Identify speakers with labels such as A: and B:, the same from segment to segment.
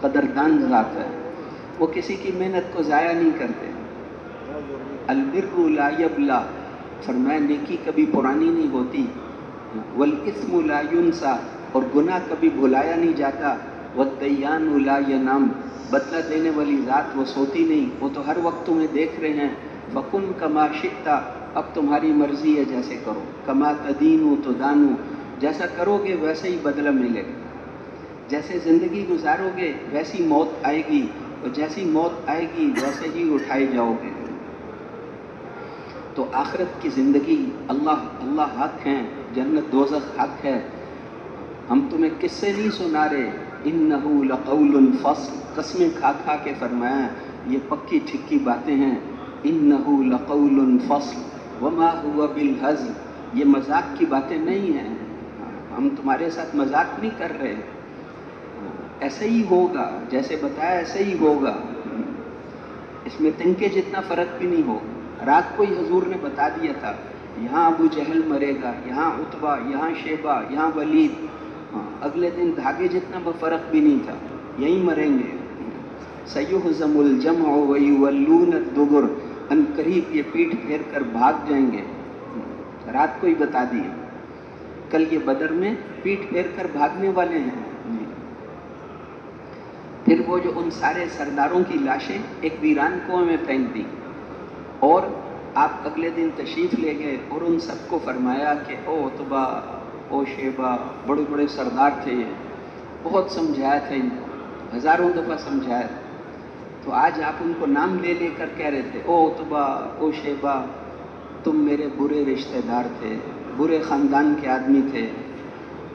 A: قدردان ذات ہے، وہ کسی کی محنت کو ضائع نہیں کرتے۔ البر لا یبلا، فرمایا نیکی کبھی پرانی نہیں ہوتی، والاثم لا ینسا، اور گناہ کبھی بھلایا نہیں جاتا، والدیان لا ینام، بدلہ دینے والی ذات وہ سوتی نہیں، وہ تو ہر وقت تمہیں دیکھ رہے ہیں۔ فکن کما شئتا، اب تمہاری مرضی ہے جیسے کرو، کما تدین تدان، جیسا کرو گے ویسے ہی بدلہ ملے گا، جیسے زندگی گزارو گے ویسی موت آئے گی، اور جیسی موت آئے گی ویسے ہی اٹھائے جاؤ گے۔ تو آخرت کی زندگی اللہ حق ہیں، جنت دوزخ حق ہے۔ ہم تمہیں کس سے نہیں سنا رہے، انہو لقول فصل، قسمیں کھا کھا کے فرمایا یہ پکی ٹھکی باتیں ہیں، انہو لقول فصل وما ہوا بالہزل، یہ مذاق کی باتیں نہیں ہیں، ہم تمہارے ساتھ مذاق نہیں کر رہے، ایسے ہی ہوگا جیسے بتایا ایسے ہی ہوگا، اس میں تنکے جتنا فرق بھی نہیں ہوگا۔ رات کو ہی حضور نے بتا دیا تھا یہاں ابو جہل مرے گا، یہاں عتبہ، یہاں شیبہ، یہاں ولید، اگلے دن دھاگے جتنا فرق بھی نہیں تھا، یہیں مریں گے۔ سیہزم الجمع ویولون الدبر، ان قریب یہ پیٹھ پھیر کر بھاگ جائیں گے، رات کو ہی بتا دیا، کل یہ بدر میں پیٹھ پھیر کر بھاگنے والے ہیں۔ پھر وہ جو ان سارے سرداروں کی لاشیں ایک ویران کنویں میں پھینک دی، اور آپ اگلے دن تشریف لے گئے اور ان سب کو فرمایا کہ او عتبہ، او شیبہ، بڑے بڑے سردار تھے یہ، بہت سمجھایا تھا ان کو، ہزاروں دفعہ سمجھایا، تو آج آپ ان کو نام لے لے کر کہہ رہے تھے او عتبہ، او شیبہ، تم میرے برے رشتہ دار تھے، برے خاندان کے آدمی تھے،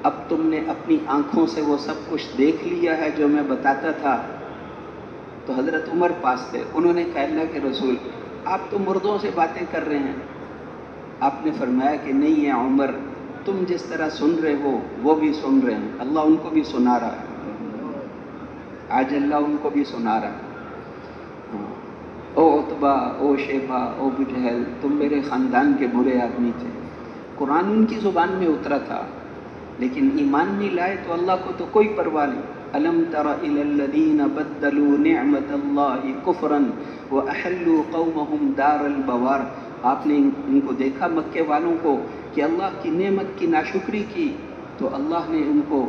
A: اب تم نے اپنی آنکھوں سے وہ سب کچھ دیکھ لیا ہے جو میں بتاتا تھا۔ تو حضرت عمر پاس تھے، انہوں نے کہا اللہ کے رسول آپ تو مردوں سے باتیں کر رہے ہیں، آپ نے فرمایا کہ نہیں ہے عمر، تم جس طرح سن رہے ہو وہ بھی سن رہے ہیں، اللہ ان کو بھی سنا رہا ہے، آج اللہ ان کو بھی سنا رہا ہے۔ او عتبہ، او شیبہ، او ابو جہل، تم میرے خاندان کے برے آدمی تھے، قرآن ان کی زبان میں اترا تھا، لیکن ایمان نہیں لائے تو اللہ کو تو کوئی پرواہ نہیں۔ الم تر الی الذین بدلوا نعمت اللہ کفرا واحلوا قومهم دار البوار، آپ نے ان کو دیکھا مکے والوں کو کہ اللہ کی نعمت کی ناشکری کی تو اللہ نے ان کو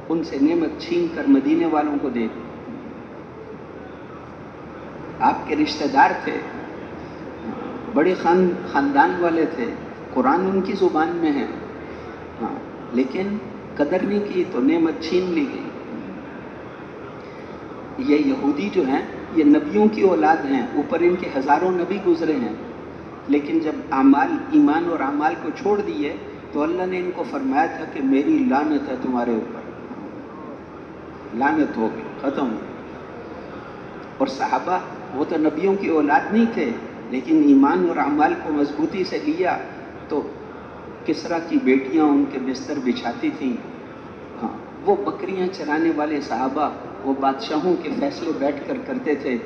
A: ان سے نعمت چھین کر مدینے والوں کو دے دی۔ آپ کے رشتہ دار تھے، بڑے خاندان والے تھے، قرآن ان کی زبان میں ہے، لیکن قدر نہیں کی تو نعمت چھین لی گئی۔ یہ یہودی جو ہیں یہ نبیوں کی اولاد ہیں، اوپر ان کے ہزاروں نبی گزرے ہیں، لیکن جب ایمان اور اعمال کو چھوڑ دیے تو اللہ نے ان کو فرمایا تھا کہ میری لعنت ہے تمہارے اوپر، لعنت ہو گئی، ختم ہو گئی۔ اور صحابہ وہ تو نبیوں کی اولاد نہیں تھے، لیکن ایمان اور اعمال کو مضبوطی سے لیا تو کسریٰ کی بیٹیاں ان کے بستر بچھاتی تھیں، وہ بکریاں چرانے والے صحابہ وہ بادشاہوں کے فیصلے بیٹھ کر کرتے تھے،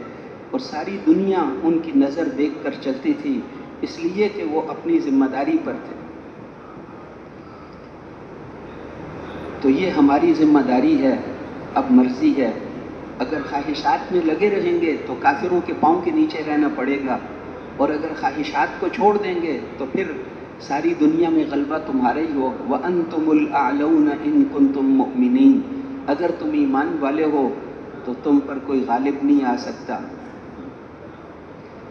A: اور ساری دنیا ان کی نظر دیکھ کر چلتی تھی، اس لیے کہ وہ اپنی ذمہ داری پر تھے۔ تو یہ ہماری ذمہ داری ہے، اب مرضی ہے، اگر خواہشات میں لگے رہیں گے تو کافروں کے پاؤں کے نیچے رہنا پڑے گا، اور اگر خواہشات کو چھوڑ دیں گے تو پھر ساری دنیا میں غلبہ تمہارا ہی ہو۔ وَأَنْتُمُ الْأَعْلَوْنَ إِن كُنْتُم مُؤْمِنِينَ، اگر تم ایمان والے ہو تو تم پر کوئی غالب نہیں آ سکتا۔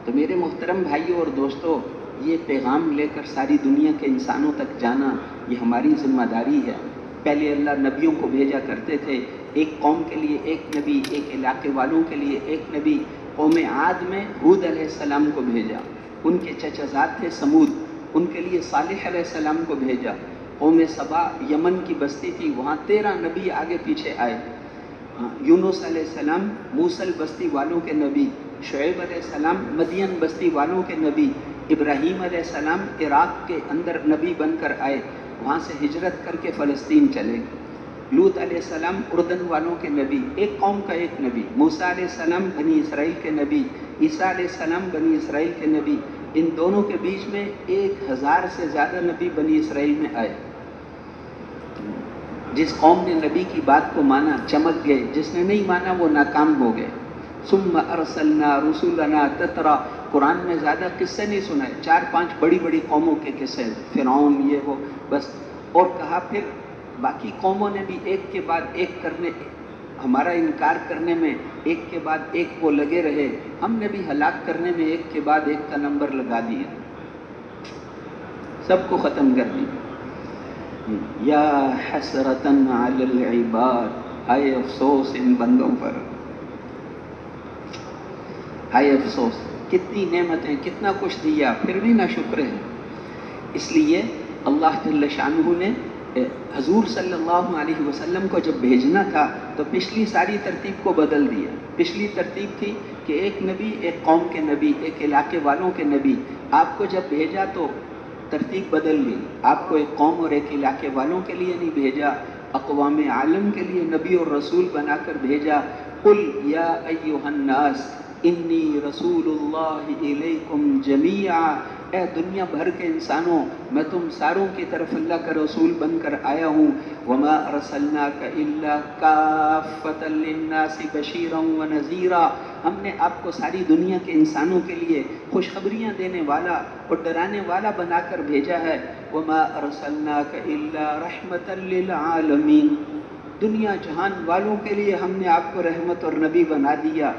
A: تو میرے محترم بھائیوں اور دوستو، یہ پیغام لے کر ساری دنیا کے انسانوں تک جانا یہ ہماری ذمہ داری ہے۔ پہلے اللہ نبیوں کو بھیجا کرتے تھے، ایک قوم کے لیے ایک نبی، ایک علاقے والوں کے لیے ایک نبی۔ قوم عاد میں ہود علیہ السلام کو بھیجا، ان کے چچا زاد تھے سمود، ان کے لیے صالح علیہ السلام کو بھیجا۔ قوم سبا یمن کی بستی تھی، وہاں 13 نبی آگے پیچھے آئے۔ یونس علیہ السلام موصل بستی والوں کے نبی، شعیب علیہ السلام مدین بستی والوں کے نبی، ابراہیم علیہ السلام عراق کے اندر نبی بن کر آئے، وہاں سے ہجرت کر کے فلسطین چلے گئے۔ لوط علیہ السلام اردن والوں کے نبی، ایک قوم کا ایک نبی۔ موسیٰ علیہ السلام بنی اسرائیل کے نبی، عیسیٰ علیہ السلام بنی اسرائیل کے نبی۔ ان دونوں کے بیچ میں 1000 سے زیادہ نبی بنی اسرائیل میں آئے۔ جس قوم نے نبی کی بات کو مانا چمک گئے، جس نے نہیں مانا وہ ناکام ہو گئے۔ ثم ارسلنا رسولنا تترا، قرآن میں زیادہ قصے نہیں سنائے، 4-5 بڑی بڑی قوموں کے قصے، فرعون یہ وہ بس، اور کہا پھر باقی قوموں نے بھی ایک کے بعد ایک کرنے، ہمارا انکار کرنے میں ایک کے بعد ایک وہ لگے رہے، ہم نے بھی ہلاک کرنے میں ایک کے بعد ایک کا نمبر لگا دیا، سب کو ختم کر دیا۔ یا حسرتن علی العباد، ہائے افسوس ان بندوں پر، ہائے افسوس، کتنی نعمتیں، کتنا کچھ دیا، پھر بھی نہ شکر ہے۔ اس لیے اللہ جل شانہ نے حضور صلی اللہ علیہ وسلم کو جب بھیجنا تھا تو پچھلی ساری ترتیب کو بدل دیا۔ پچھلی ترتیب تھی کہ ایک نبی، ایک قوم کے نبی، ایک علاقے والوں کے نبی، آپ کو جب بھیجا تو ترتیب بدل لی، آپ کو ایک قوم اور ایک علاقے والوں کے لیے نہیں بھیجا، اقوام عالم کے لیے نبی اور رسول بنا کر بھیجا۔ قل یا ایھا الناس انی رسول اللہ الیکم جمیعا، اے دنیا بھر کے انسانوں، میں تم ساروں کی طرف اللہ کا رسول بن کر آیا ہوں۔ وما ارسلناک الا کافۃ للناس بشیرا ونذیرا، ہم نے آپ کو ساری دنیا کے انسانوں کے لیے خوشخبریاں دینے والا اور ڈرانے والا بنا کر بھیجا ہے۔ وما ارسلناک الا رحمۃ للعالمین، دنیا جہان والوں کے لیے ہم نے آپ کو رحمت اور نبی بنا دیا۔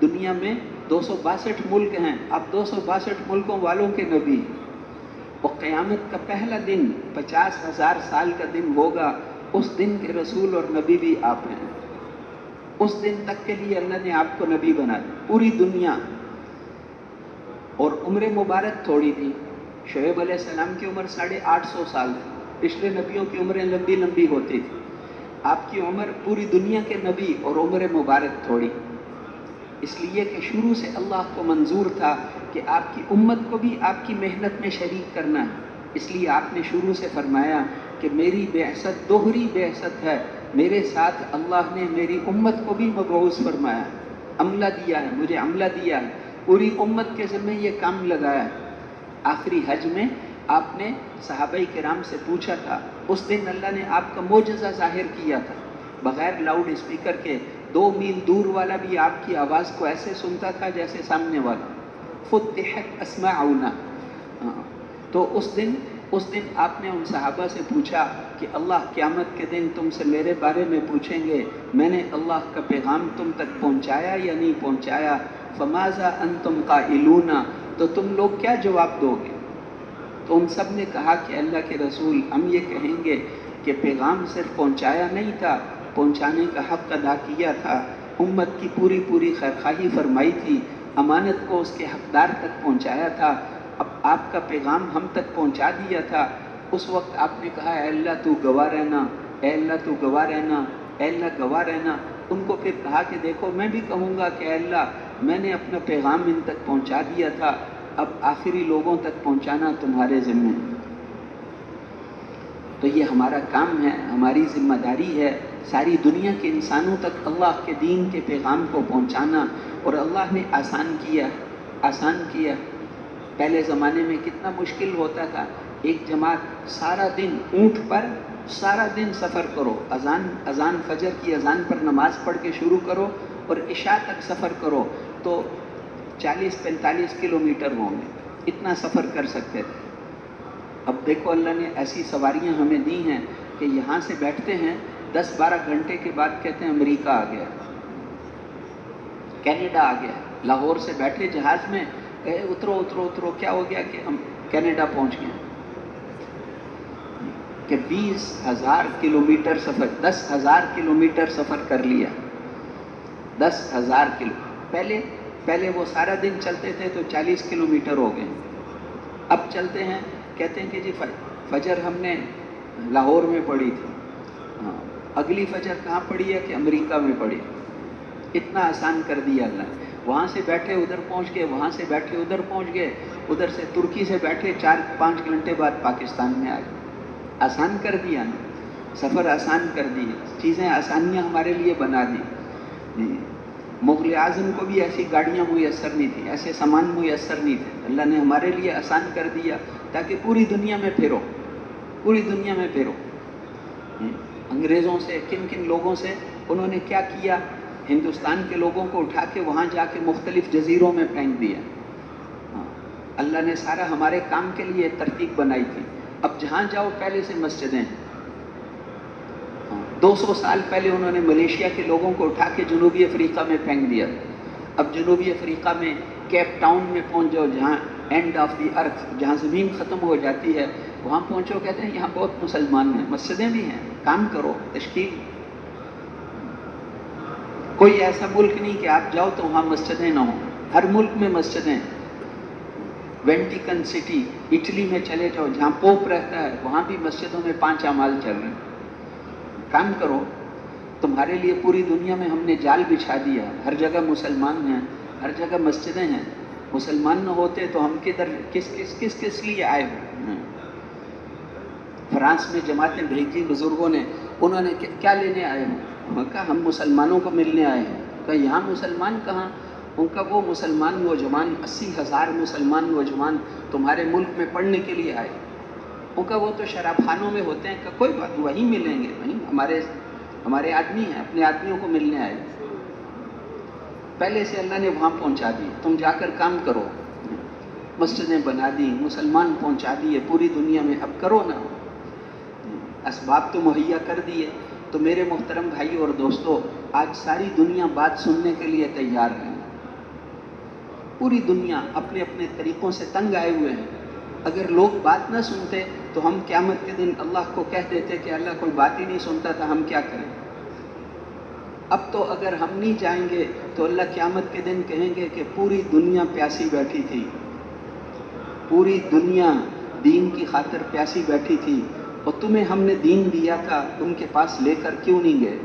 A: دنیا میں 262 ملک ہیں، اب 262 ملکوں والوں کے نبی، اور قیامت کا پہلا دن 50,000 سال کا دن ہوگا، اس دن کے رسول اور نبی بھی آپ ہیں۔ اس دن تک کے لیے اللہ نے آپ کو نبی بنا دیا، پوری دنیا۔ اور عمر مبارک تھوڑی تھی، شعیب علیہ السلام کی عمر 850 سال تھی، پچھلے نبیوں کی عمریں لمبی لمبی ہوتی تھی، آپ کی عمر پوری دنیا کے نبی اور عمر مبارک تھوڑی، اس لیے کہ شروع سے اللہ کو منظور تھا کہ آپ کی امت کو بھی آپ کی محنت میں شریک کرنا ہے، اس لیے آپ نے شروع سے فرمایا کہ میری بعثت دوہری بعثت ہے، میرے ساتھ اللہ نے میری امت کو بھی مبعوث فرمایا، عملہ دیا ہے، مجھے عملہ دیا ہے، پوری امت کے ذمہ یہ کام لگایا ہے۔ آخری حج میں آپ نے صحابہ کرام سے پوچھا تھا، اس دن اللہ نے آپ کا معجزہ ظاہر کیا تھا، بغیر لاؤڈ اسپیکر کے 2 میل دور والا بھی آپ کی آواز کو ایسے سنتا تھا جیسے سامنے والا، فتحت اسماعنا۔ تو اس دن آپ نے ان صحابہ سے پوچھا کہ اللہ قیامت کے دن تم سے میرے بارے میں پوچھیں گے میں نے اللہ کا پیغام تم تک پہنچایا یا نہیں پہنچایا، فماذا انتم قائلون، تو تم لوگ کیا جواب دو گے؟ تو ان سب نے کہا کہ اللہ کے رسول ہم یہ کہیں گے کہ پیغام صرف پہنچایا نہیں تھا، پہنچانے کا حق ادا کیا تھا، امت کی پوری پوری خیرخواہی فرمائی تھی، امانت کو اس کے حقدار تک پہنچایا تھا، اب آپ کا پیغام ہم تک پہنچا دیا تھا۔ اس وقت آپ نے کہا اے اللہ تو گواہ رہنا، اے اللہ تو گواہ رہنا، اے اللہ گواہ رہنا۔ ان کو پھر کہا کہ دیکھو میں بھی کہوں گا کہ اے اللہ میں نے اپنا پیغام ان تک پہنچا دیا تھا، اب آخری لوگوں تک پہنچانا تمہارے ذمہ ہے۔ تو یہ ہمارا کام ہے، ہماری ذمہ داری ہے ساری دنیا کے انسانوں تک اللہ کے دین کے پیغام کو پہنچانا، اور اللہ نے آسان کیا۔ پہلے زمانے میں کتنا مشکل ہوتا تھا، ایک جماعت سارا دن اونٹ پر سارا دن سفر کرو، اذان فجر کی اذان پر نماز پڑھ کے شروع کرو اور عشاء تک سفر کرو تو 40-45 کلومیٹر ہوں گے، اتنا سفر کر سکتے تھے۔ اب دیکھو اللہ نے ایسی سواریاں ہمیں دی ہیں کہ یہاں سے بیٹھتے ہیں 10-12 گھنٹے کے بعد کہتے ہیں امریکہ آ گیا، کینیڈا آ گیا، لاہور سے بیٹھے جہاز میں کہے اترو، کیا ہو گیا کہ ہم کینیڈا پہنچ گئے، کہ 20,000 کلومیٹر سفر، 10,000 کلومیٹر سفر کر لیا، 10,000 کلو۔ پہلے وہ سارا دن چلتے تھے تو 40 کلومیٹر ہو گئے، اب چلتے ہیں کہتے ہیں کہ جی فجر ہم نے لاہور میں پڑھی تھی، اگلی فجر کہاں پڑھی ہے کہ امریکہ میں پڑھی، اتنا آسان کر دیا اللہ۔ وہاں سے بیٹھے ادھر پہنچ گئے، وہاں سے بیٹھے ادھر پہنچ گئے، ادھر سے ترکی سے بیٹھے 4-5 گھنٹے بعد پاکستان میں آ گئے، آسان کر دیا نا، سفر آسان کر دیے، چیزیں آسانیاں ہمارے لیے بنا دی۔ مغل اعظم کو بھی ایسی گاڑیاں میسر نہیں تھیں، ایسے سامان میسر نہیں تھے، اللہ نے ہمارے لیے آسان کر دیا تاکہ پوری دنیا میں پھرو، پوری دنیا میں پھرو۔ انگریزوں سے کن کن لوگوں سے انہوں نے کیا کیا، ہندوستان کے لوگوں کو اٹھا کے وہاں جا کے مختلف جزیروں میں پھینک دیا۔ اللہ نے سارا ہمارے کام کے لیے ترتیب بنائی تھی۔ اب جہاں جاؤ پہلے سے مسجدیں ہیں۔ 200 سال پہلے انہوں نے ملیشیا کے لوگوں کو اٹھا کے جنوبی افریقہ میں پھینک دیا۔ اب جنوبی افریقہ میں کیپ ٹاؤن میں پہنچ جاؤ، جہاں اینڈ آف دی ارتھ، جہاں زمین ختم ہو جاتی ہے، وہاں پہنچو، کہتے ہیں یہاں بہت مسلمان ہیں، مسجدیں بھی ہیں، کام کرو، تشکیل۔ کوئی ایسا ملک نہیں کہ آپ جاؤ تو وہاں مسجدیں نہ ہوں، ہر ملک میں مسجدیں۔ ویٹیکن سٹی اٹلی میں چلے جاؤ، جہاں پوپ رہتا ہے، وہاں بھی مسجدوں میں 5 اعمال چل رہے ہیں۔ کام کرو، تمہارے لیے پوری دنیا میں ہم نے جال بچھا دیا، ہر جگہ مسلمان ہیں، ہر جگہ مسجدیں ہیں۔ مسلمان نہ ہوتے تو ہم کدھر کس لیے آئے ہو؟ فرانس میں جماعتیں بھیجی بزرگوں نے، انہوں نے کیا لینے آئے ہو؟ انہوں نے کہا ہم مسلمانوں کو ملنے آئے ہیں۔ کہا یہاں مسلمان کہاں؟ ان کا وہ مسلمان نوجوان 80,000 مسلمان نوجوان تمہارے ملک میں پڑھنے کے لیے آئے۔ ان کا وہ تو شراب خانوں میں ہوتے ہیں، کہ کوئی بات وہیں ملیں گے، وہیں ہمارے آدمی ہیں، اپنے آدمیوں کو ملنے آئے۔ پہلے سے اللہ نے وہاں پہنچا دی، تم جا کر کام کرو۔ مسجدیں بنا دی، مسلمان پہنچا دیے پوری دنیا میں، اب کرو نا، اسباب تو مہیا کر دیے۔ تو میرے محترم بھائی اور دوستو، آج ساری دنیا بات سننے کے لیے تیار ہے۔ پوری دنیا اپنے اپنے طریقوں سے تنگ آئے ہوئے ہیں۔ اگر لوگ بات نہ سنتے تو ہم قیامت کے دن اللہ کو کہہ دیتے کہ اللہ کوئی بات ہی نہیں سنتا تھا، ہم کیا کریں؟ اب تو اگر ہم نہیں جائیں گے تو اللہ قیامت کے دن کہیں گے کہ پوری دنیا پیاسی بیٹھی تھی، پوری دنیا دین کی خاطر پیاسی بیٹھی تھی، اور تمہیں ہم نے دین دیا تھا، ان کے پاس لے کر کیوں نہیں گئے؟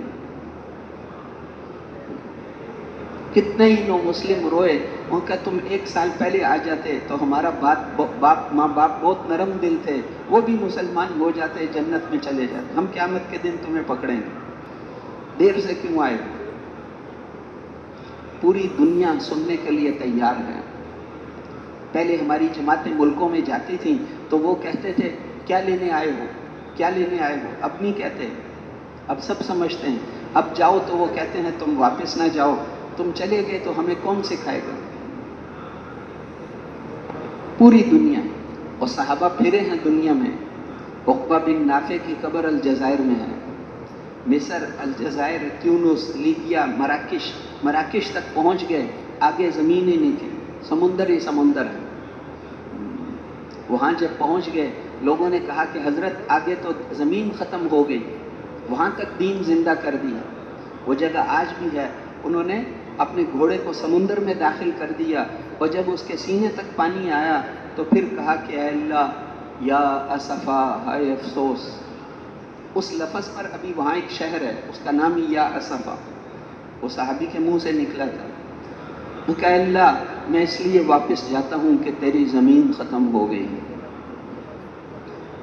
A: کتنے ہی نو مسلم روئے، ان کا تم 1 سال پہلے آ جاتے تو ہمارا ماں باپ بہت نرم دل تھے، وہ بھی مسلمان ہو جاتے، جنت میں چلے جاتے، ہم قیامت کے دن تمہیں پکڑیں گے، دیر سے کیوں آئے؟ پوری دنیا سننے کے لیے تیار ہے۔ پہلے ہماری جماعتیں ملکوں میں جاتی تھیں تو وہ کہتے تھے کیا لینے آئے ہو، کیا لینے آئے ہو؟ اب نہیں کہتے، اب سب سمجھتے ہیں۔ اب جاؤ تو وہ کہتے ہیں تم واپس نہ جاؤ، تم چلے گئے تو ہمیں کون سکھائے گا؟ پوری دنیا، اور صحابہ پھرے ہیں دنیا میں۔ عقبہ بن نافع کی قبر الجزائر میں ہے، مصر، الجزائر، تیونس، لیبیا، مراکش تک پہنچ گئے، آگے زمین ہی نہیں تھی، سمندر ہی سمندر ہے۔ وہاں جب پہنچ گئے، لوگوں نے کہا کہ حضرت آگے تو زمین ختم ہو گئی، وہاں تک دین زندہ کر دیا۔ وہ جگہ آج بھی ہے۔ انہوں نے اپنے گھوڑے کو سمندر میں داخل کر دیا، اور جب اس کے سینے تک پانی آیا تو پھر کہا کہ اے اللہ، یا اسفا، ہائے افسوس۔ اس لفظ پر ابھی وہاں ایک شہر ہے، اس کا نام ہی یا اسفا، وہ صحابی کے منہ سے نکلا تھا۔ وہ کہا اللہ، میں اس لیے واپس جاتا ہوں کہ تیری زمین ختم ہو گئی۔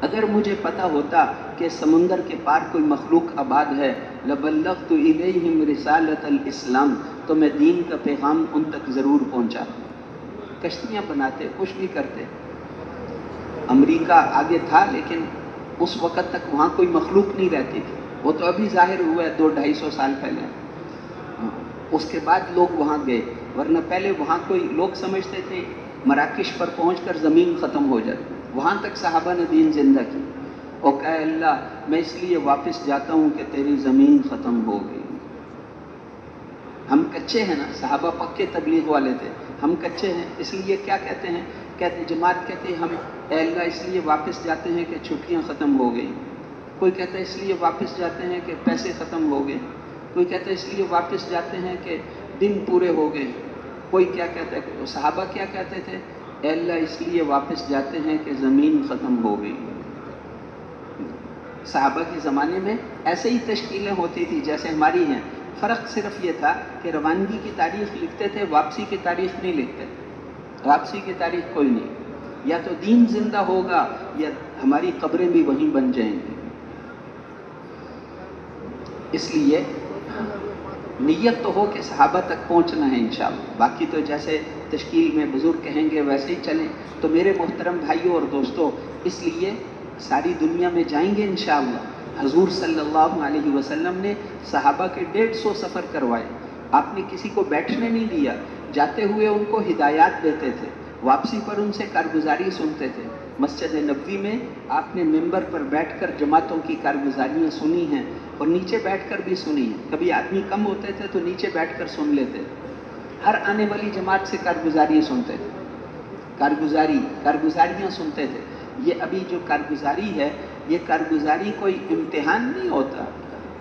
A: اگر مجھے پتا ہوتا کہ سمندر کے پار کوئی مخلوق آباد ہے، لبلغت الیہم رسالۃ الاسلام، تو میں دین کا پیغام ان تک ضرور پہنچاتا۔ کشتیاں بناتے، کچھ بھی کرتے۔ امریکہ آگے تھا، لیکن اس وقت تک وہاں کوئی مخلوق نہیں رہتی تھی، وہ تو ابھی ظاہر ہوا ہے 200-250 سال پہلے۔ اس کے بعد لوگ وہاں گئے، ورنہ پہلے وہاں کوئی لوگ سمجھتے تھے مراکش پر پہنچ کر زمین ختم ہو جاتی، وہاں تک صحابہ نے دین زندہ کی۔ اور کہا اللہ، میں اس لیے واپس جاتا ہوں کہ تیری زمین ختم ہو گئی۔ ہم کچے ہیں نا، صحابہ پکے تبلیغ والے تھے، ہم کچے ہیں، اس لیے کیا کہتے ہیں؟ کہتے جماعت کہتے ہم اے اللہ اس لیے واپس جاتے ہیں کہ چھٹیاں ختم ہو گئی، کوئی کہتا ہے اس لیے واپس جاتے ہیں کہ پیسے ختم ہو گئے، کوئی کہتا ہے اس لیے واپس جاتے ہیں کہ دن پورے ہو گئے، کوئی کیا کہتا ہے۔ صحابہ کیا کہتے تھے؟ اے اللہ اس لیے واپس جاتے ہیں کہ زمین ختم ہو گئی۔ صحابہ کے زمانے میں ایسے ہی تشکیلیں ہوتی تھی جیسے ہماری ہیں، فرق صرف یہ تھا کہ روانگی کی تاریخ لکھتے تھے، واپسی کی تاریخ نہیں لکھتے تھے۔ واپسی کی تاریخ کوئی نہیں، یا تو دین زندہ ہوگا یا ہماری قبریں بھی وہیں بن جائیں گی۔ اس لیے نیت تو ہو کہ صحابہ تک پہنچنا ہے انشاءاللہ، باقی تو جیسے تشکیل میں بزرگ کہیں گے ویسے ہی چلیں۔ تو میرے محترم بھائیوں اور دوستوں، اس لیے ساری دنیا میں جائیں گے انشاءاللہ، حضور صلی اللہ علیہ وسلم نے صحابہ کے 150 سفر کروائے، آپ نے کسی کو بیٹھنے نہیں دیا، جاتے ہوئے ان کو ہدایات دیتے تھے، واپسی پر ان سے کارگزاری سنتے تھے۔ مسجد نبوی میں آپ نے ممبر پر بیٹھ کر جماعتوں کی کارگزاریاں سنی ہیں اور نیچے بیٹھ کر بھی سنی ہیں۔ کبھی آدمی کم ہوتے تھے تو نیچے بیٹھ کر سن لیتے، ہر آنے والی جماعت سے کارگزاری سنتے تھے، کارگزاریاں سنتے تھے۔ یہ ابھی جو کارگزاری ہے، یہ کارگزاری کوئی امتحان نہیں ہوتا،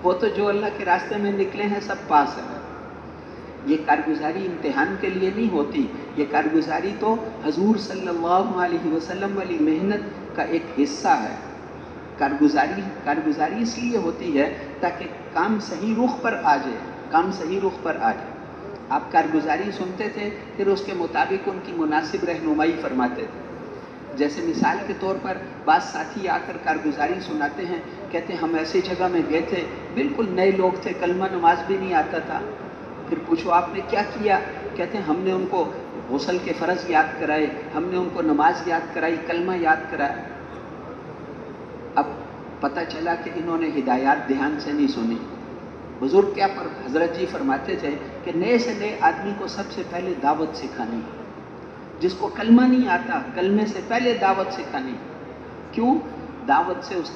A: وہ تو جو اللہ کے راستے میں نکلے ہیں سب پاس ہے۔ یہ کارگزاری امتحان کے لیے نہیں ہوتی، یہ کارگزاری تو حضور صلی اللہ علیہ وسلم والی محنت کا ایک حصہ ہے۔ کارگزاری اس لیے ہوتی ہے تاکہ کام صحیح رخ پر آ جائے، کام صحیح رخ پر آ جائے۔ آپ کارگزاری سنتے تھے، پھر اس کے مطابق ان کی مناسب رہنمائی فرماتے تھے۔ جیسے مثال کے طور پر بعض ساتھی آ کر کارگزاری سناتے ہیں، کہتے ہیں ہم ایسی جگہ میں گئے تھے، بالکل نئے لوگ تھے، کلمہ نماز بھی نہیں آتا تھا۔ پھر پوچھو آپ نے کیا کیا؟ کہتے ہیں ہم نے ان کو غسل کے فرض یاد کرائے، ہم نے ان کو نماز یاد کرائی، کلمہ یاد کرایا۔ اب پتہ چلا کہ انہوں نے ہدایات دھیان سے نہیں سنی۔ بزرگ کیا حضرت جی فرماتے تھے کہ نئے سے نئے آدمی کو سب سے پہلے دعوت سکھانی، جس کو کلمہ نہیں آتا کلمے سے پہلے دعوت سکھانی۔ کیوں؟ دعوت سے اس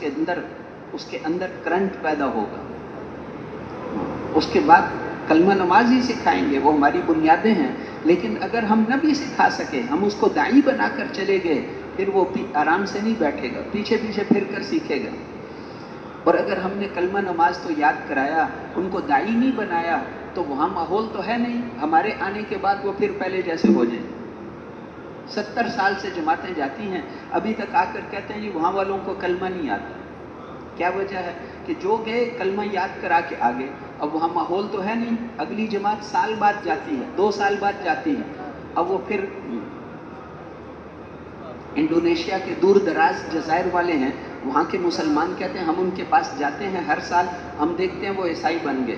A: کے اندر کرنٹ پیدا ہوگا، اس کے بعد کلمہ نماز ہی سکھائیں گے، وہ ہماری بنیادیں ہیں۔ لیکن اگر ہم نہ بھی سکھا سکے، ہم اس کو داعی بنا کر چلے گئے، پھر وہ آرام سے نہیں بیٹھے گا، پیچھے پیچھے پھر کر سیکھے گا۔ اور اگر ہم نے کلمہ نماز تو یاد کرایا، ان کو داعی نہیں بنایا، تو وہاں ماحول تو ہے نہیں، ہمارے آنے کے بعد وہ پھر پہلے جیسے ہو جائیں۔ 70 سال سے جماعتیں جاتی ہیں، ابھی تک آ کر کہتے ہیں جی وہاں والوں کو کلمہ نہیں آتا۔ کیا وجہ ہے؟ کہ جو گئے کلمہ یاد کرا کے آگے، اب وہاں ماحول تو ہے نہیں، اگلی جماعت سال بعد جاتی ہے، 2 سال بعد جاتی ہے، اب وہ پھر انڈونیشیا کے دور دراز جزائر والے ہیں، وہاں کے مسلمان کہتے ہیں ہم ان کے پاس جاتے ہیں ہر سال، ہم دیکھتے ہیں وہ عیسائی بن گئے،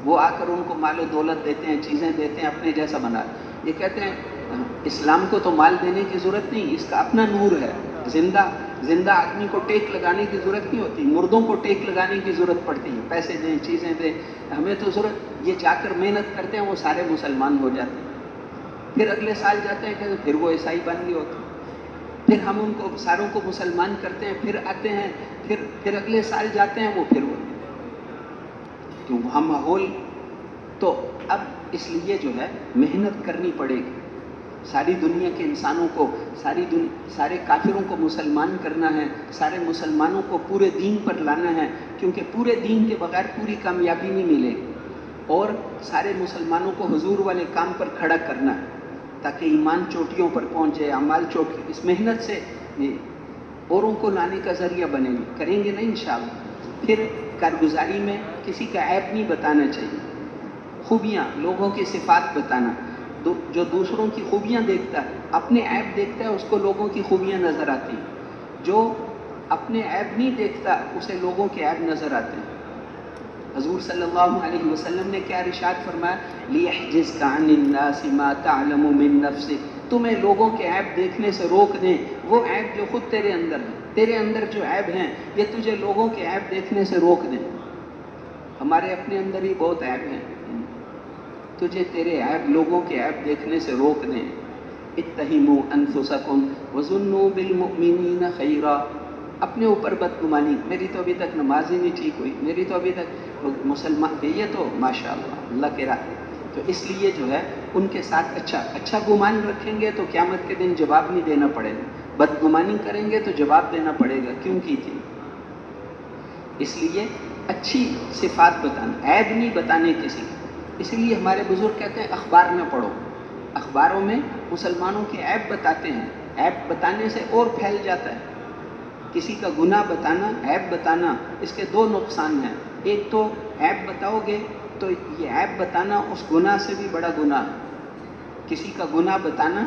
A: وہ آ کر ان کو مال و دولت دیتے ہیں، چیزیں دیتے ہیں، اپنے جیسا بنا۔ یہ کہتے ہیں اسلام کو تو مال دینے کی ضرورت نہیں، اس کا اپنا نور ہے، زندہ آدمی کو ٹیک لگانے کی ضرورت نہیں ہوتی، مردوں کو ٹیک لگانے کی ضرورت پڑتی ہے، پیسے دیں، چیزیں دیں، ہمیں تو ضرورت، یہ جا کر محنت کرتے ہیں وہ سارے مسلمان ہو جاتے ہیں، پھر اگلے سال جاتے ہیں کہ پھر وہ عیسائی بن گئے ہوتے ہیں، پھر ہم ان کو ساروں کو مسلمان کرتے ہیں، پھر آتے ہیں، پھر اگلے سال جاتے ہیں وہ پھر وہ، تو وہاں ماحول تو اب اس لیے جو ہے محنت کرنی پڑے گی، ساری دنیا کے انسانوں کو، سارے کافروں کو مسلمان کرنا ہے، سارے مسلمانوں کو پورے دین پر لانا ہے، کیونکہ پورے دین کے بغیر پوری کامیابی نہیں ملے گی، اور سارے مسلمانوں کو حضور والے کام پر کھڑا کرنا ہے تاکہ ایمان چوٹیوں پر پہنچے، اعمال چوٹی، اس محنت سے اوروں کو لانے کا ذریعہ بنیں گے، کریں گے نہیں انشاءاللہ۔ پھر کارگزاری میں کسی کا عیب نہیں بتانا چاہیے، خوبیاں، لوگوں کی صفات بتانا، جو دوسروں کی خوبیاں دیکھتا ہے، اپنے عیب دیکھتا ہے، اس کو لوگوں کی خوبیاں نظر آتی ہیں، جو اپنے عیب نہیں دیکھتا اسے لوگوں کے عیب نظر آتے ہیں۔ حضور صلی اللہ علیہ وسلم نے کیا ارشاد فرمایا؟ لِيَحْجِزْكَ عَنِ النَّاسِ مَا تَعْلَمُ مِن نَفْسِكَ، تمہیں لوگوں کے عیب دیکھنے سے روک دیں وہ عیب جو خود تیرے اندر ہیں، تیرے اندر جو عیب ہیں یہ تجھے لوگوں کے عیب دیکھنے سے روک دیں۔ ہمارے اپنے اندر ہی بہت عیب ہیں، تجھے تیرے عیب لوگوں کے عیب دیکھنے سے روک دیں۔ اتہموا انفسکم وظنوا بالمؤمنین خیرا، اپنے اوپر بدگمانی، میری تو ابھی تک نماز ہی نہیں ٹھیک ہوئی، میری تو ابھی تک مسلمان، یہ تو ماشاءاللہ اللہ کے راہ، تو اس لیے جو ہے ان کے ساتھ اچھا گمان رکھیں گے تو قیامت کے دن جواب نہیں دینا پڑے گا، بدگمانی کریں گے تو جواب دینا پڑے گا کیوں کی تھی۔ اس لیے اچھی صفات بتانا، عیب نہیں بتانے کسی کی۔ اس لیے ہمارے بزرگ کہتے ہیں اخبار نہ پڑھو، اخباروں میں مسلمانوں کے عیب بتاتے ہیں، عیب بتانے سے اور پھیل جاتا ہے۔ کسی کا گناہ بتانا، عیب بتانا، اس کے 2 نقصان ہیں، ایک تو عیب بتاؤ گے تو یہ عیب بتانا اس گناہ سے بھی بڑا گناہ، کسی کا گناہ بتانا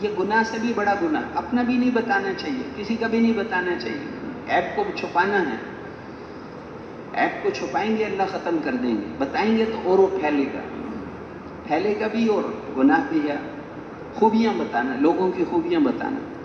A: یہ گناہ سے بھی بڑا گناہ، اپنا بھی نہیں بتانا چاہیے، کسی کا بھی نہیں بتانا چاہیے، عیب کو چھپانا ہے، عیب کو چھپائیں گے اللہ ختم کر دیں گے، بتائیں گے تو اور وہ پھیلے گا بھی اور گناہ بھی ہے۔ خوبیاں بتانا، لوگوں کی خوبیاں بتانا،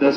B: 10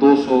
B: 200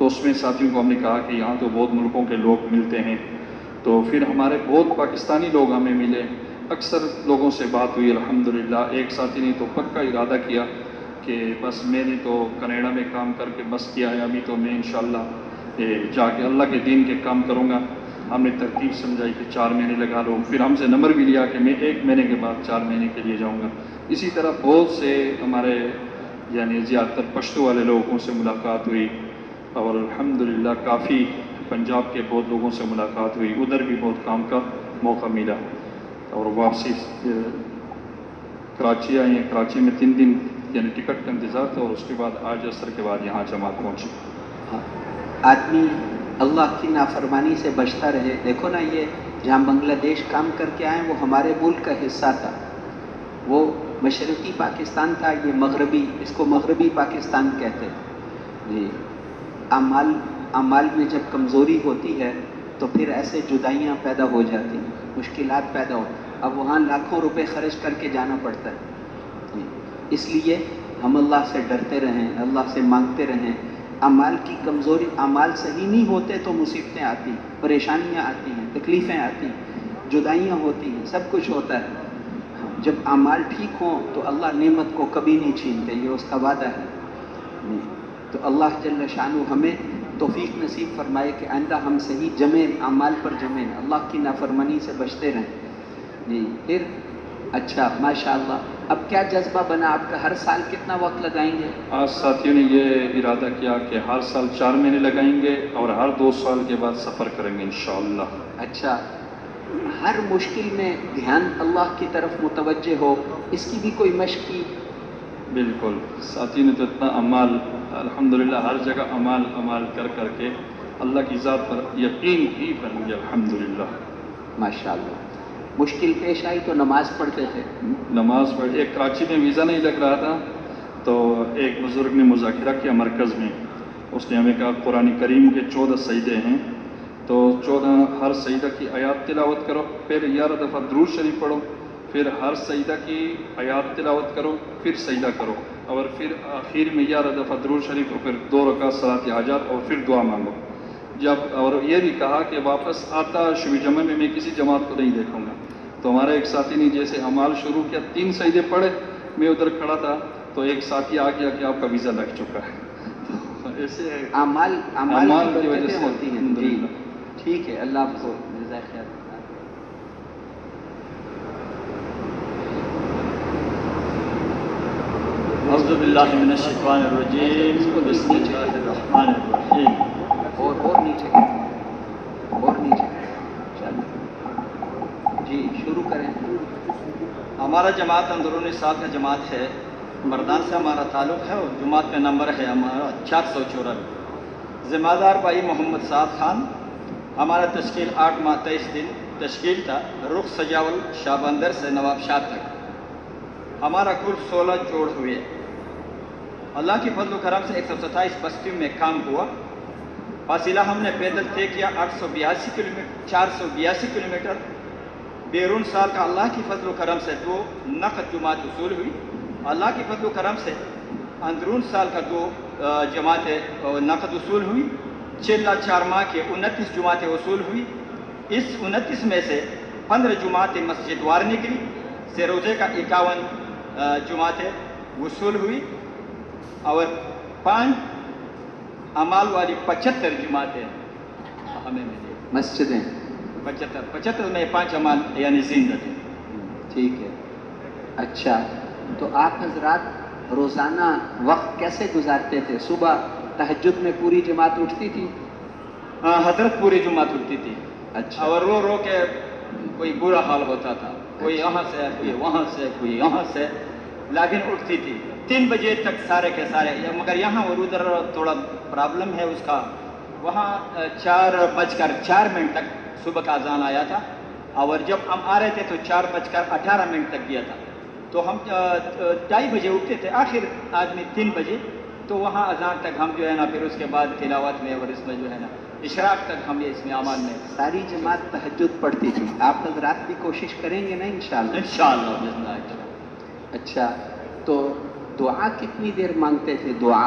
B: تو اس میں ساتھیوں کو ہم نے کہا کہ یہاں تو بہت ملکوں کے لوگ ملتے ہیں، تو پھر ہمارے بہت پاکستانی لوگ ہمیں ملے، اکثر لوگوں سے بات ہوئی الحمدللہ۔ ایک ساتھی نے تو پکا ارادہ کیا کہ بس میں نے تو کینیڈا میں کام کر کے بس کیا ہے، ابھی تو میں انشاءاللہ جا کے اللہ کے دین کے کام کروں گا۔ ہم نے ترتیب سمجھائی کہ 4 مہینے لگا لو، پھر ہم سے نمبر بھی لیا کہ میں 1 مہینے کے بعد 4 مہینے کے لیے جاؤں گا۔ اسی طرح بہت سے ہمارے یعنی زیادہ تر پشتو والے لوگوں سے ملاقات ہوئی، اور الحمدللہ کافی پنجاب کے بہت لوگوں سے ملاقات ہوئی، ادھر بھی بہت کام کا موقع ملا، اور واپسی کراچی آئے ہیں۔ کراچی میں 3 دن یعنی ٹکٹ کا انتظار تھا، اور اس کے بعد آج عصر کے بعد یہاں جماعت پہنچی۔
A: آدمی اللہ کی نافرمانی سے بچتا رہے۔ دیکھو نا، یہ جہاں بنگلہ دیش کام کر کے آئے وہ ہمارے ملک کا حصہ تھا، وہ مشرقی پاکستان تھا، یہ مغربی، اس کو مغربی پاکستان کہتے تھے جی۔ اعمال میں جب کمزوری ہوتی ہے تو پھر ایسے جدائیاں پیدا ہو جاتی ہیں، مشکلات پیدا ہو، اب وہاں لاکھوں روپے خرچ کر کے جانا پڑتا ہے جی۔ اس لیے ہم اللہ سے ڈرتے رہیں، اللہ سے مانگتے رہیں۔ اعمال کی کمزوری، اعمال صحیح نہیں ہوتے تو مصیبتیں آتی ہیں، پریشانیاں آتی ہیں، تکلیفیں آتی ہیں، جدائیاں ہوتی ہیں، سب کچھ ہوتا ہے۔ جب اعمال ٹھیک ہوں تو اللہ نعمت کو کبھی نہیں چھینتے، یہ اس کا وعدہ ہے۔ تو اللہ جل شانہ ہمیں توفیق نصیب فرمائے کہ آئندہ ہم صحیح جمیں، اعمال پر جمیں، اللہ کی نافرمانی سے بچتے رہیں جی۔ پھر اچھا ماشاءاللہ، اب کیا جذبہ بنا آپ کا؟ ہر سال کتنا وقت لگائیں گے؟
B: آج ساتھیوں نے یہ ارادہ کیا کہ ہر سال 4 مہینے لگائیں گے، اور ہر 2 سال کے بعد سفر کریں گے انشاءاللہ۔
A: اچھا، ہر مشکل میں دھیان اللہ کی طرف متوجہ ہو، اس کی بھی کوئی مشق کی؟
B: بالکل، ساتھی نے تو اتنا اعمال الحمدللہ ہر جگہ اعمال کر کے اللہ کی ذات پر یقین ہی بن گیا الحمدللہ۔
A: ماشاءاللہ۔ مشکل پیش آئی تو نماز پڑھتے تھے؟
B: نماز پڑھ، ایک کراچی میں ویزا نہیں لگ رہا تھا، تو ایک بزرگ نے مذاکرہ کیا مرکز میں، اس نے ہمیں کہا قرآن کریم کے 14 سجدے ہیں، تو 14 ہر سجدہ کی آیات تلاوت کرو، پھر 11 دفعہ درود شریف پڑھو، پھر ہر سجدہ کی آیات تلاوت کرو، پھر سجدہ کرو، اور پھر آخر میں 11 دفعہ درود شریف، اور پھر 2 رکعت صلاۃ حاجات، اور پھر دعا مانگو۔ اور یہ بھی کہا کہ واپس آتا شبی جمعہ میں کسی جماعت کو نہیں دیکھوں گا۔ تو ہمارا ایک ساتھی نے جیسے اعمال شروع کیا، 3 سجدے پڑھے، میں ادھر کھڑا تھا تو ایک ساتھی آ گیا کہ آپ کا ویزا لگ چکا ہے۔ تو ایسے
A: اعمال
B: کی وجہ سے
A: ہوتی ہیں جی۔ ٹھیک ہے، اللہ آپ کو جزائے خیر۔
C: اعوذ باللہ من الشیطان الرجیم، بسم اللہ الرحمن الرحیم۔
A: اور نیچے جی شروع کریں۔
C: ہمارا جماعت اندرون سال کا جماعت ہے، مردان سے ہمارا تعلق ہے، اور جماعت کا نمبر ہے ہمارا 494۔ ذمہ دار بھائی محمد صاحب خان۔ ہمارا تشکیل 8 ماہ 23 دن تشکیل تھا، رخ سجاول شاہ بندر سے نواب شاہ تک۔ ہمارا کل 16 جوڑ ہوئے۔ اللہ کی فضل و کرم سے 127 بستیوں میں کام ہوا۔ فاصلہ ہم نے پیدل طے کیا 882 کلومیٹر، 482 کلومیٹر۔ بیرون سال کا اللہ کی فضل و کرم سے 2 نقد جماعت وصول ہوئی۔ اللہ کی فضل و کرم سے اندرون سال کا 2 جماعتیں نقد وصول ہوئی۔ 4 ماہ کے 29 جماعتیں وصول ہوئی۔ اس 29 میں سے 15 جماعتیں مسجد وار نکلی، سے روزے کا 51 جماعتیں وصول ہوئی، اور 5 اعمال والی 75 جماعتیں ہمیں ملی۔
A: مسجدیں
C: 75 میں 5 اعمال یعنی زندہ تھے۔
A: ٹھیک ہے۔ اچھا، تو آپ حضرات روزانہ وقت کیسے گزارتے تھے؟ صبح تہجد میں پوری جماعت اٹھتی تھی؟
C: حضرت پوری جماعت اٹھتی تھی۔
A: اچھا،
C: اور رو رو کے کوئی برا حال ہوتا تھا، کوئی یہاں سے، کوئی وہاں سے، کوئی یہاں سے، لیکن اٹھتی تھی 3 بجے تک سارے کے سارے۔ مگر یہاں اور ادھر تھوڑا پرابلم ہے اس کا، وہاں 4:04 تک صبح کا اذان آیا تھا، اور جب ہم آ رہے تھے تو 4:18 تک گیا تھا، تو ہم 2:30 بجے اٹھتے تھے، آخر آدمی 3 بجے، تو وہاں اذان تک ہم جو ہے نا، پھر اس کے بعد تلاوت میں، اور اس میں جو ہے نا اشراق تک ہم اس میں اعمال میں
A: ساری جماعت تہجد پڑھتی تھی۔ آپ حضرات بھی کوشش کریں گے نا انشاءاللہ؟
C: انشاءاللہ بإذن اللہ۔
A: اچھا، تو دعا کتنی دیر مانگتے تھے؟ دعا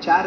A: 4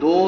D: 2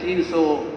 D: 300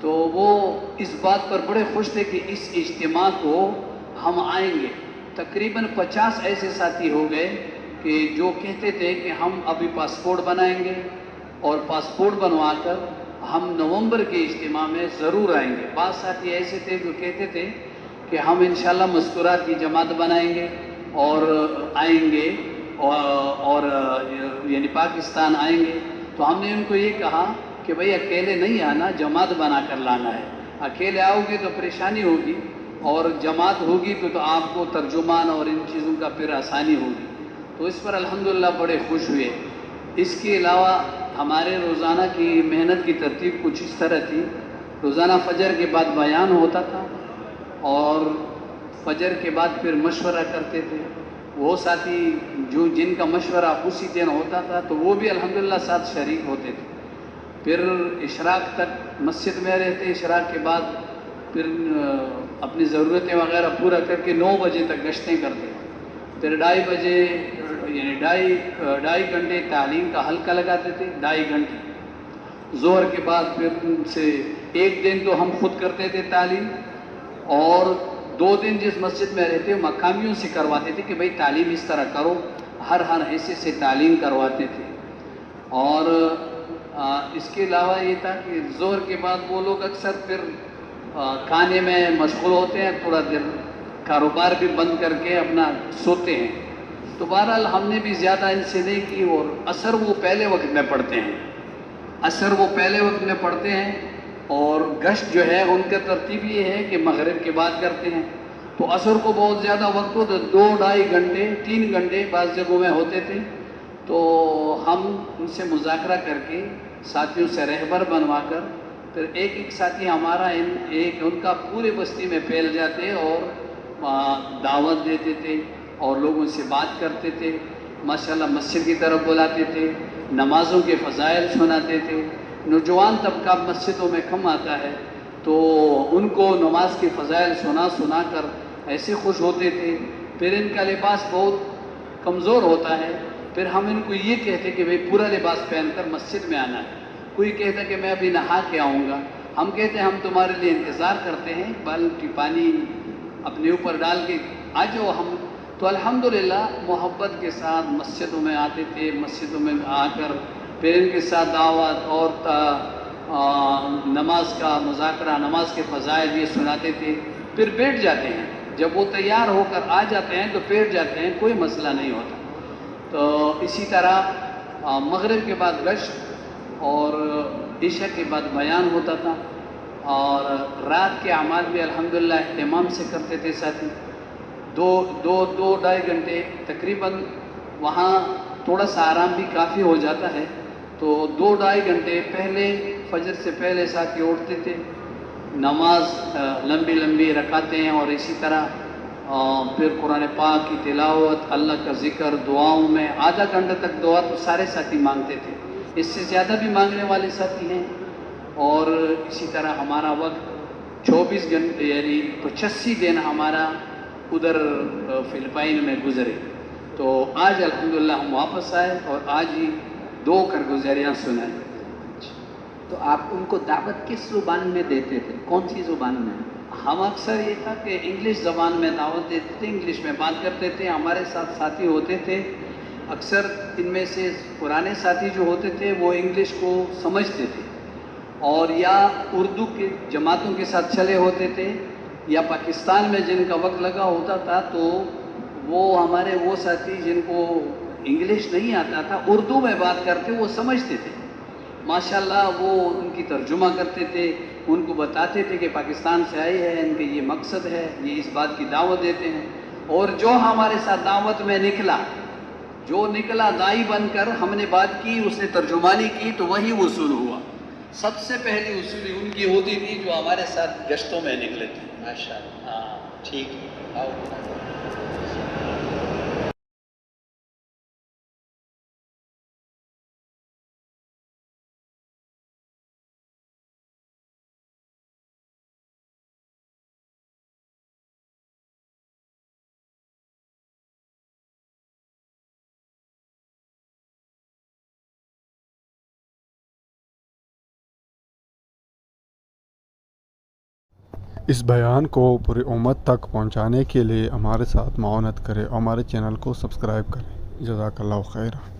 D: تو وہ اس بات پر بڑے خوش تھے کہ اس اجتماع کو ہم آئیں گے. تقریباً 50 ایسے ساتھی ہو گئے کہ جو کہتے تھے کہ ہم ابھی پاسپورٹ بنائیں گے اور پاسپورٹ بنوا کر ہم نومبر کے اجتماع میں ضرور آئیں گے. بعض ساتھی ایسے تھے جو کہتے تھے کہ ہم انشاءاللہ مذکورات کی جماعت بنائیں گے اور آئیں گے اور یعنی پاکستان آئیں گے. تو ہم نے ان کو یہ کہا کہ بھئی اکیلے نہیں آنا، جماعت بنا کر لانا ہے. اکیلے آؤ گے تو پریشانی ہوگی اور جماعت ہوگی تو آپ کو ترجمان اور ان چیزوں کا پھر آسانی ہوگی. تو اس پر الحمدللہ بڑے خوش ہوئے. اس کے علاوہ ہمارے روزانہ کی محنت کی ترتیب کچھ اس طرح تھی. روزانہ فجر کے بعد بیان ہوتا تھا اور فجر کے بعد پھر مشورہ کرتے تھے. وہ ساتھی جن کا مشورہ اسی دن ہوتا تھا تو وہ بھی الحمدللہ ساتھ شریک ہوتے تھے. پھر اشراق تک مسجد میں رہتے. اشراق کے بعد پھر اپنی ضرورتیں وغیرہ پورا کر کے 9 بجے تک گشتیں کرتے. پھر 2:30 بجے یعنی ڈھائی گھنٹے تعلیم کا حلقہ لگاتے تھے. 2.5 گھنٹے ظہر کے بعد پھر ان سے ایک دن تو ہم خود کرتے تھے تعلیم اور 2 دن جس مسجد میں رہتے مقامیوں سے کرواتے تھے کہ بھئی تعلیم اس طرح کرو. ہر حصے سے تعلیم کرواتے تھے. اور اس کے علاوہ یہ تھا کہ ظہر کے بعد وہ لوگ اکثر پھر کھانے میں مشغول ہوتے ہیں. تھوڑا دیر کاروبار بھی بند کر کے اپنا سوتے ہیں. تو بہرحال ہم نے بھی زیادہ ان سے نہیں کی. اور عصر وہ پہلے وقت میں پڑھتے ہیں. عصر وہ پہلے وقت میں پڑھتے ہیں اور گشت جو ہے ان کا ترتیب یہ ہے کہ مغرب کے بعد کرتے ہیں. تو عصر کو بہت زیادہ وقت ہو تو 2-2.5 گھنٹے 3 گھنٹے بعض جگہوں میں ہوتے تھے. تو ہم ان سے مذاکرہ کر کے ساتھیوں سے رہبر بنوا کر پھر ایک ساتھی ہمارا ان کا پورے بستی میں پھیل جاتے اور دعوت دیتے تھے اور لوگوں سے بات کرتے تھے. ماشاءاللہ مسجد کی طرف بلاتے تھے، نمازوں کے فضائل سناتے تھے. نوجوان طبقہ مسجدوں میں کم آتا ہے تو ان کو نماز کے فضائل سنا کر ایسے خوش ہوتے تھے. پھر ان کا لباس بہت کمزور ہوتا ہے. پھر ہم ان کو یہ کہتے کہ بھئی پورا لباس پہن کر مسجد میں آنا ہے. کوئی کہتا کہ میں ابھی نہا کے آؤں گا. ہم کہتے ہیں ہم تمہارے لیے انتظار کرتے ہیں، بالٹی پانی اپنے اوپر ڈال کے آ جاؤ. ہم تو الحمدللہ محبت کے ساتھ مسجدوں میں آتے تھے. مسجدوں میں آ کر پھر ان کے ساتھ دعوت اور نماز کا مذاکرہ، نماز کے فضائل یہ سناتے تھے. پھر بیٹھ جاتے ہیں. جب وہ تیار ہو کر آ جاتے ہیں تو بیٹھ جاتے ہیں، کوئی مسئلہ نہیں ہوتا. تو اسی طرح مغرب کے بعد گشت اور عشاء کے بعد بیان ہوتا تھا. اور رات کے اعمال بھی الحمدللہ اہتمام سے کرتے تھے ساتھی. 2-2.5 گھنٹے تقریباً وہاں تھوڑا سا آرام بھی کافی ہو جاتا ہے. تو 2-2.5 گھنٹے پہلے فجر سے پہلے ساتھی اٹھتے تھے، نماز لمبی رکعتیں اور اسی طرح پھر قرآن پاک کی تلاوت، اللہ کا ذکر، دعاؤں میں آدھا گھنٹہ تک دعا تو سارے ساتھی مانگتے تھے. اس سے زیادہ بھی مانگنے والے ساتھی ہیں. اور اسی طرح ہمارا وقت 24 گھنٹے یعنی 85 دن ہمارا ادھر فلپائن میں گزرے. تو آج الحمدللہ ہم واپس آئے اور آج ہی 2 کارگزاریاں سنائیں.
A: تو آپ ان کو دعوت کس زبان میں دیتے تھے؟ کون سی زبان میں؟
D: ہم اکثر یہ تھا کہ انگلش زبان میں دعوت دیتے تھے، انگلش میں بات کرتے تھے. ہمارے ساتھ ساتھی ہوتے تھے اکثر ان میں سے پرانے ساتھی جو ہوتے تھے وہ انگلش کو سمجھتے تھے اور یا اردو کے جماعتوں کے ساتھ چلے ہوتے تھے یا پاکستان میں جن کا وقت لگا ہوتا تھا تو وہ ہمارے وہ ساتھی جن کو انگلش نہیں آتا تھا اردو میں بات کرتے وہ سمجھتے تھے. ماشاءاللہ وہ ان کی ترجمہ کرتے تھے، ان کو بتاتے تھے کہ پاکستان سے آئے ہیں، ان کے یہ مقصد ہے، یہ اس بات کی دعوت دیتے ہیں. اور جو ہمارے ساتھ دعوت میں نکلا دائی بن کر ہم نے بات کی، اس نے ترجمانی کی تو وہی وصول ہوا. سب سے پہلی وصولی ان کی ہوتی تھی جو ہمارے ساتھ گشتوں میں نکلے تھے.
A: ماشاءاللہ.
D: ہاں ٹھیک ہے.
A: آؤ.
E: اس بیان کو پوری امت تک پہنچانے کے لیے ہمارے ساتھ معاونت کریں اور ہمارے چینل کو سبسکرائب کریں۔ جزاک اللہ خیر۔